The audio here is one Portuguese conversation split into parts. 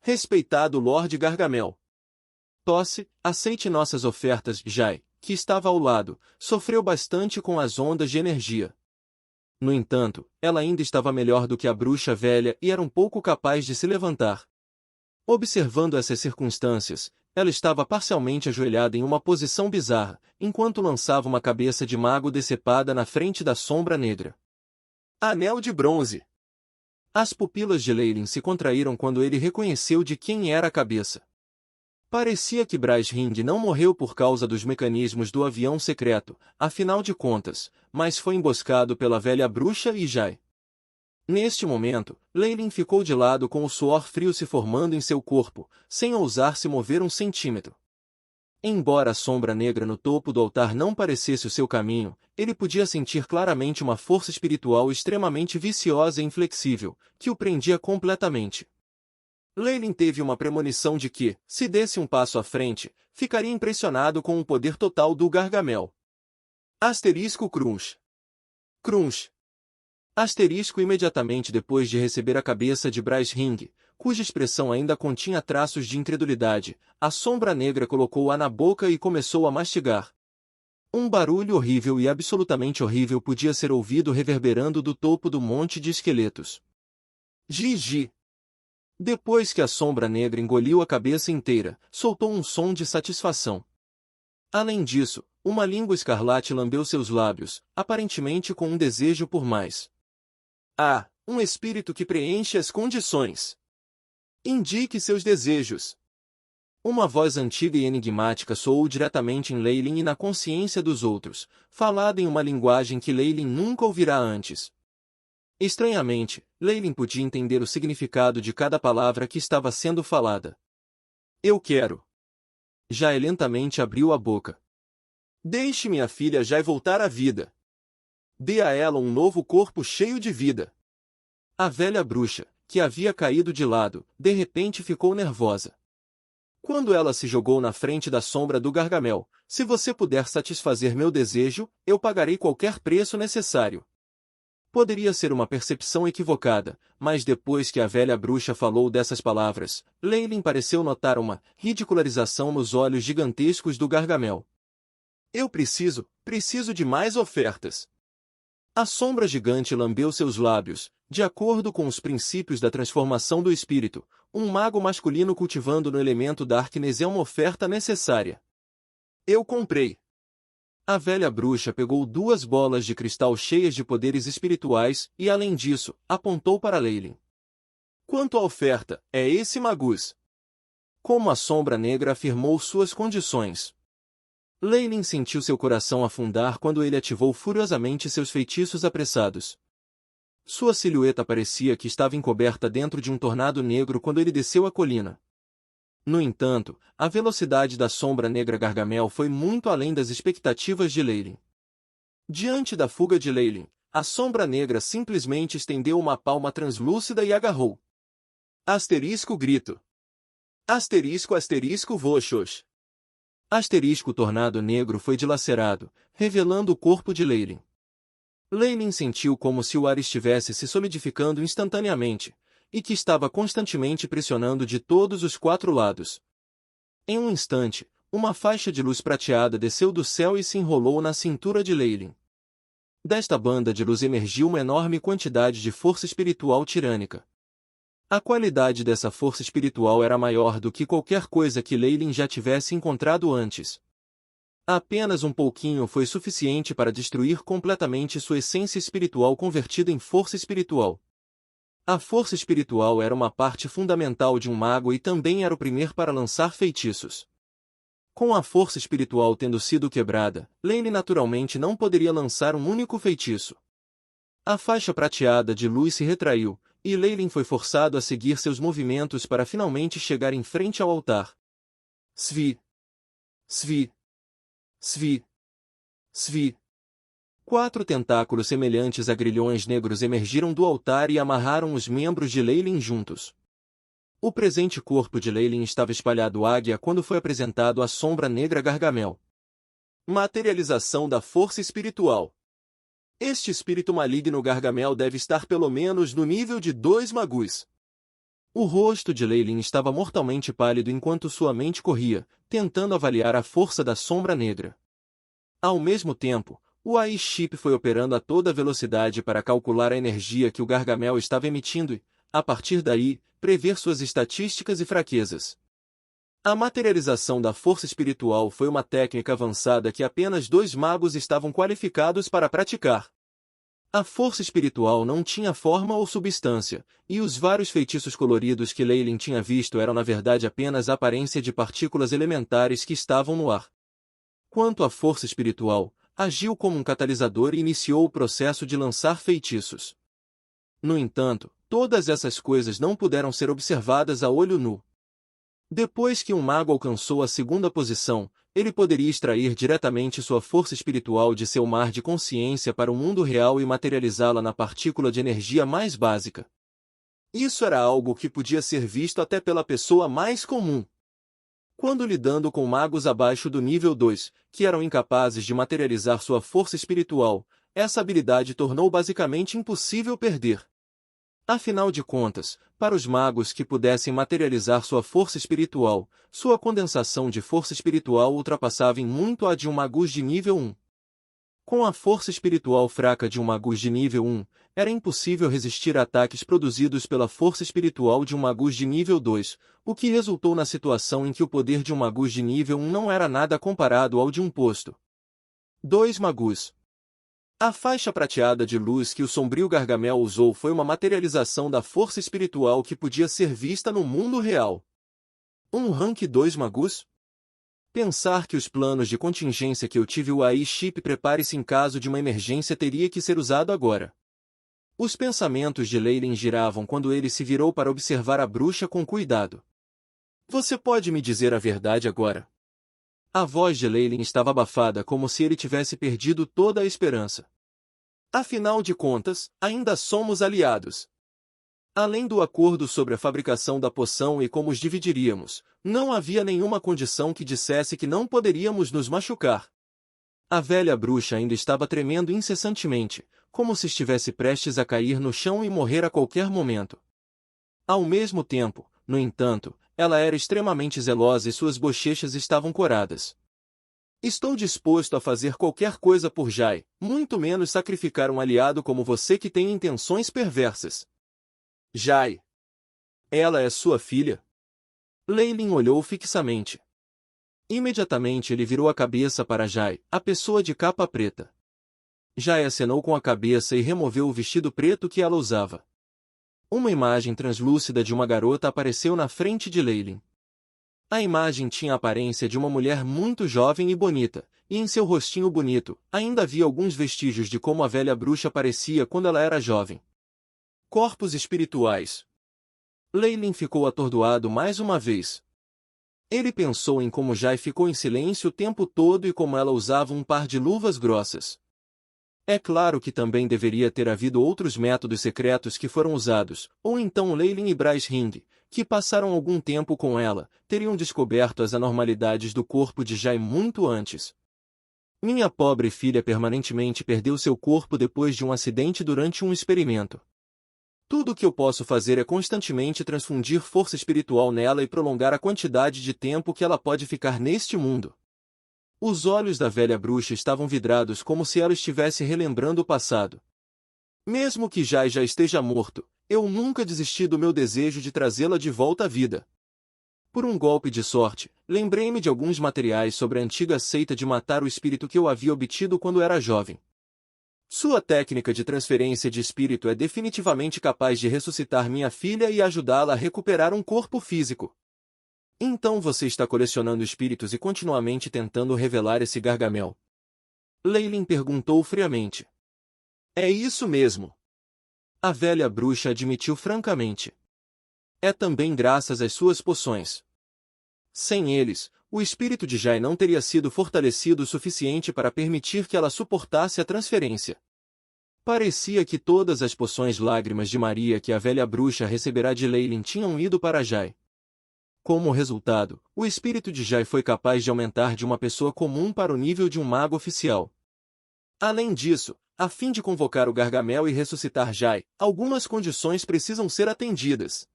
Respeitado Lorde Gargamel. Tosse, aceite nossas ofertas. Jai, que estava ao lado, sofreu bastante com as ondas de energia. No entanto, ela ainda estava melhor do que a bruxa velha e era um pouco capaz de se levantar. Observando essas circunstâncias, ela estava parcialmente ajoelhada em uma posição bizarra, enquanto lançava uma cabeça de mago decepada na frente da sombra negra. Anel de bronze. As pupilas de Leylin se contraíram quando ele reconheceu de quem era a cabeça. Parecia que Bryce não morreu por causa dos mecanismos do avião secreto, afinal de contas, mas foi emboscado pela velha bruxa e Jai. Neste momento, Leylin ficou de lado com o suor frio se formando em seu corpo, sem ousar se mover um centímetro. Embora a sombra negra no topo do altar não parecesse o seu caminho, ele podia sentir claramente uma força espiritual extremamente viciosa e inflexível, que o prendia completamente. Leylin teve uma premonição de que, se desse um passo à frente, ficaria impressionado com o poder total do Gargamel. Asterisco Crunch. Crunch. Asterisco imediatamente depois de receber a cabeça de Bryce, cuja expressão ainda continha traços de incredulidade, a sombra negra colocou-a na boca e começou a mastigar. Um barulho horrível e absolutamente horrível podia ser ouvido reverberando do topo do monte de esqueletos. Gigi. Depois que a sombra negra engoliu a cabeça inteira, soltou um som de satisfação. Além disso, uma língua escarlate lambeu seus lábios, aparentemente com um desejo por mais. Ah, um espírito que preenche as condições. Indique seus desejos. Uma voz antiga e enigmática soou diretamente em Leylin e na consciência dos outros, falada em uma linguagem que Leylin nunca ouvirá antes. Estranhamente, Leylin podia entender o significado de cada palavra que estava sendo falada. Eu quero. Jai lentamente abriu a boca. Deixe minha filha Jai voltar à vida. Dê a ela um novo corpo cheio de vida. A velha bruxa, que havia caído de lado, de repente ficou nervosa. Quando ela se jogou na frente da sombra do Gargamel, se você puder satisfazer meu desejo, eu pagarei qualquer preço necessário. Poderia ser uma percepção equivocada, mas depois que a velha bruxa falou dessas palavras, Leylin pareceu notar uma ridicularização nos olhos gigantescos do Gargamel. Eu preciso de mais ofertas. A sombra gigante lambeu seus lábios, de acordo com os princípios da transformação do espírito, um mago masculino cultivando no elemento Darkness é uma oferta necessária. Eu comprei. A velha bruxa pegou 2 bolas de cristal cheias de poderes espirituais e, além disso, apontou para Leylin. Quanto à oferta, é esse magus. Como a sombra negra afirmou suas condições. Leylin sentiu seu coração afundar quando ele ativou furiosamente seus feitiços apressados. Sua silhueta parecia que estava encoberta dentro de um tornado negro quando ele desceu a colina. No entanto, a velocidade da sombra negra Gargamel foi muito além das expectativas de Leylin. Diante da fuga de Leylin, a sombra negra simplesmente estendeu uma palma translúcida e agarrou. Asterisco grito. Asterisco voxos. Asterisco tornado negro foi dilacerado, revelando o corpo de Leylin. Leylin sentiu como se o ar estivesse se solidificando instantaneamente, e que estava constantemente pressionando de todos os 4 lados. Em um instante, uma faixa de luz prateada desceu do céu e se enrolou na cintura de Leylin. Desta banda de luz emergiu uma enorme quantidade de força espiritual tirânica. A qualidade dessa força espiritual era maior do que qualquer coisa que Leylin já tivesse encontrado antes. Apenas um pouquinho foi suficiente para destruir completamente sua essência espiritual convertida em força espiritual. A força espiritual era uma parte fundamental de um mago e também era o primeiro para lançar feitiços. Com a força espiritual tendo sido quebrada, Leylin naturalmente não poderia lançar um único feitiço. A faixa prateada de luz se retraiu, e Leylin foi forçado a seguir seus movimentos para finalmente chegar em frente ao altar. Svi. Svi. Svi. Svi. 4 tentáculos semelhantes a grilhões negros emergiram do altar e amarraram os membros de Leylin juntos. O presente corpo de Leylin estava espalhado águia quando foi apresentado à sombra negra Gargamel. Materialização da força espiritual. Este espírito maligno Gargamel deve estar pelo menos no nível de 2 magus. O rosto de Leylin estava mortalmente pálido enquanto sua mente corria, tentando avaliar a força da sombra negra. Ao mesmo tempo, o AI-chip foi operando a toda velocidade para calcular a energia que o Gargamel estava emitindo e, a partir daí, prever suas estatísticas e fraquezas. A materialização da força espiritual foi uma técnica avançada que apenas 2 magos estavam qualificados para praticar. A força espiritual não tinha forma ou substância, e os vários feitiços coloridos que Leylin tinha visto eram na verdade apenas a aparência de partículas elementares que estavam no ar. Quanto à força espiritual, agiu como um catalisador e iniciou o processo de lançar feitiços. No entanto, todas essas coisas não puderam ser observadas a olho nu. Depois que um mago alcançou a segunda posição, ele poderia extrair diretamente sua força espiritual de seu mar de consciência para o mundo real e materializá-la na partícula de energia mais básica. Isso era algo que podia ser visto até pela pessoa mais comum. Quando lidando com magos abaixo do nível 2, que eram incapazes de materializar sua força espiritual, essa habilidade tornou basicamente impossível perder. Afinal de contas, para os magos que pudessem materializar sua força espiritual, sua condensação de força espiritual ultrapassava em muito a de um magus de nível 1. Com a força espiritual fraca de um magus de nível 1, era impossível resistir a ataques produzidos pela força espiritual de um magus de nível 2, o que resultou na situação em que o poder de um magus de nível 1 não era nada comparado ao de um posto. 2 magus. A faixa prateada de luz que o sombrio Gargamel usou foi uma materialização da força espiritual que podia ser vista no mundo real. Um rank 2 magus? Pensar que os planos de contingência que eu tive o AI-chip prepare-se em caso de uma emergência teria que ser usado agora. Os pensamentos de Leylin giravam quando ele se virou para observar a bruxa com cuidado. Você pode me dizer a verdade agora? A voz de Leylin estava abafada como se ele tivesse perdido toda a esperança. Afinal de contas, ainda somos aliados. Além do acordo sobre a fabricação da poção e como os dividiríamos, não havia nenhuma condição que dissesse que não poderíamos nos machucar. A velha bruxa ainda estava tremendo incessantemente, como se estivesse prestes a cair no chão e morrer a qualquer momento. Ao mesmo tempo, no entanto, ela era extremamente zelosa e suas bochechas estavam coradas. Estou disposto a fazer qualquer coisa por Jai, muito menos sacrificar um aliado como você que tem intenções perversas. Jai. Ela é sua filha? Leylin olhou fixamente. Imediatamente ele virou a cabeça para Jai, a pessoa de capa preta. Jai acenou com a cabeça e removeu o vestido preto que ela usava. Uma imagem translúcida de uma garota apareceu na frente de Leylin. A imagem tinha a aparência de uma mulher muito jovem e bonita, e em seu rostinho bonito, ainda havia alguns vestígios de como a velha bruxa parecia quando ela era jovem. Corpos espirituais. Leylin ficou atordoado mais uma vez. Ele pensou em como Jai ficou em silêncio o tempo todo e como ela usava um par de luvas grossas. É claro que também deveria ter havido outros métodos secretos que foram usados, ou então Leylin e Bryce Ring, que passaram algum tempo com ela, teriam descoberto as anormalidades do corpo de Jai muito antes. Minha pobre filha permanentemente perdeu seu corpo depois de um acidente durante um experimento. Tudo o que eu posso fazer é constantemente transfundir força espiritual nela e prolongar a quantidade de tempo que ela pode ficar neste mundo. Os olhos da velha bruxa estavam vidrados como se ela estivesse relembrando o passado. Mesmo que Jai já esteja morto, eu nunca desisti do meu desejo de trazê-la de volta à vida. Por um golpe de sorte, lembrei-me de alguns materiais sobre a antiga seita de matar o espírito que eu havia obtido quando era jovem. Sua técnica de transferência de espírito é definitivamente capaz de ressuscitar minha filha e ajudá-la a recuperar um corpo físico. Então você está colecionando espíritos e continuamente tentando revelar esse Gargamel? Leylin perguntou friamente. É isso mesmo. A velha bruxa admitiu francamente. É também graças às suas poções. Sem eles, o espírito de Jai não teria sido fortalecido o suficiente para permitir que ela suportasse a transferência. Parecia que todas as poções lágrimas de Maria que a velha bruxa receberá de Leylin tinham ido para Jai. Como resultado, o espírito de Jai foi capaz de aumentar de uma pessoa comum para o nível de um mago oficial. Além disso, a fim de convocar o Gargamel e ressuscitar Jai, algumas condições precisam ser atendidas.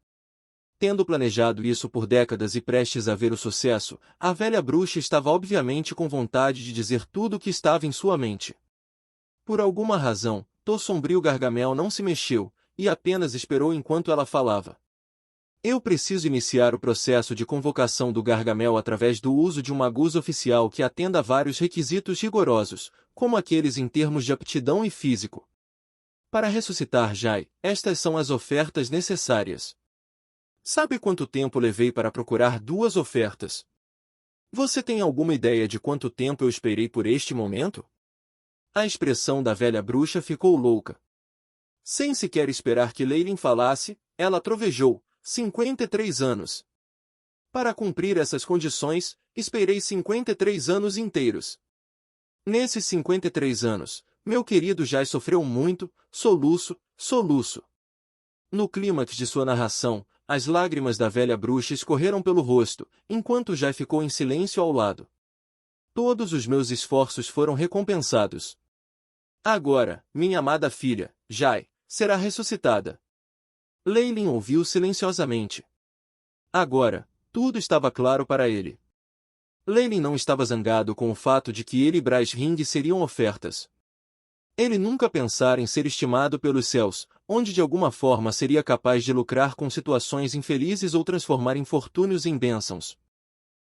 Tendo planejado isso por décadas e prestes a ver o sucesso, a velha bruxa estava obviamente com vontade de dizer tudo o que estava em sua mente. Por alguma razão, Tô Sombrio Gargamel não se mexeu, e apenas esperou enquanto ela falava. Eu preciso iniciar o processo de convocação do Gargamel através do uso de um magus oficial que atenda a vários requisitos rigorosos, como aqueles em termos de aptidão e físico. Para ressuscitar Jai, estas são as ofertas necessárias. Sabe quanto tempo levei para procurar 2 ofertas? Você tem alguma ideia de quanto tempo eu esperei por este momento? A expressão da velha bruxa ficou louca. Sem sequer esperar que Leylin falasse, ela trovejou: 53 anos. Para cumprir essas condições, esperei 53 anos inteiros. Nesses 53 anos, meu querido Jai sofreu muito, soluço, soluço. No clímax de sua narração, as lágrimas da velha bruxa escorreram pelo rosto, enquanto Jai ficou em silêncio ao lado. Todos os meus esforços foram recompensados. Agora, minha amada filha, Jai, será ressuscitada. Leylin ouviu silenciosamente. Agora, tudo estava claro para ele. Leylin não estava zangado com o fato de que ele e Bryce Ring seriam ofertas. Ele nunca pensara em ser estimado pelos céus, onde de alguma forma seria capaz de lucrar com situações infelizes ou transformar infortúnios em bênçãos.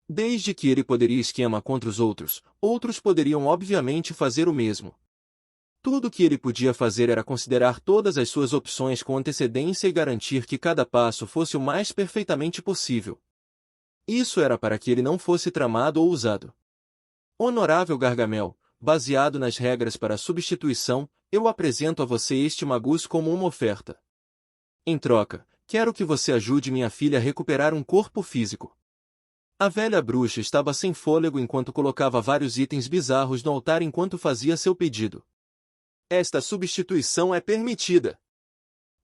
Desde que ele poderia esquema contra os outros, outros poderiam obviamente fazer o mesmo. Tudo o que ele podia fazer era considerar todas as suas opções com antecedência e garantir que cada passo fosse o mais perfeitamente possível. Isso era para que ele não fosse tramado ou usado. Honorável Gargamel, baseado nas regras para a substituição, eu apresento a você este magus como uma oferta. Em troca, quero que você ajude minha filha a recuperar um corpo físico. A velha bruxa estava sem fôlego enquanto colocava vários itens bizarros no altar enquanto fazia seu pedido. Esta substituição é permitida.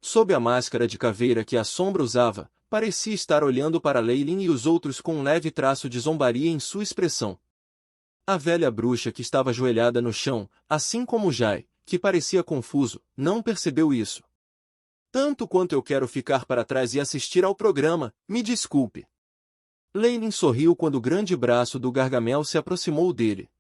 Sob a máscara de caveira que a sombra usava, parecia estar olhando para Leylin e os outros com um leve traço de zombaria em sua expressão. A velha bruxa que estava ajoelhada no chão, assim como Jai, que parecia confuso, não percebeu isso. Tanto quanto eu quero ficar para trás e assistir ao programa, me desculpe. Leylin sorriu quando o grande braço do Gargamel se aproximou dele.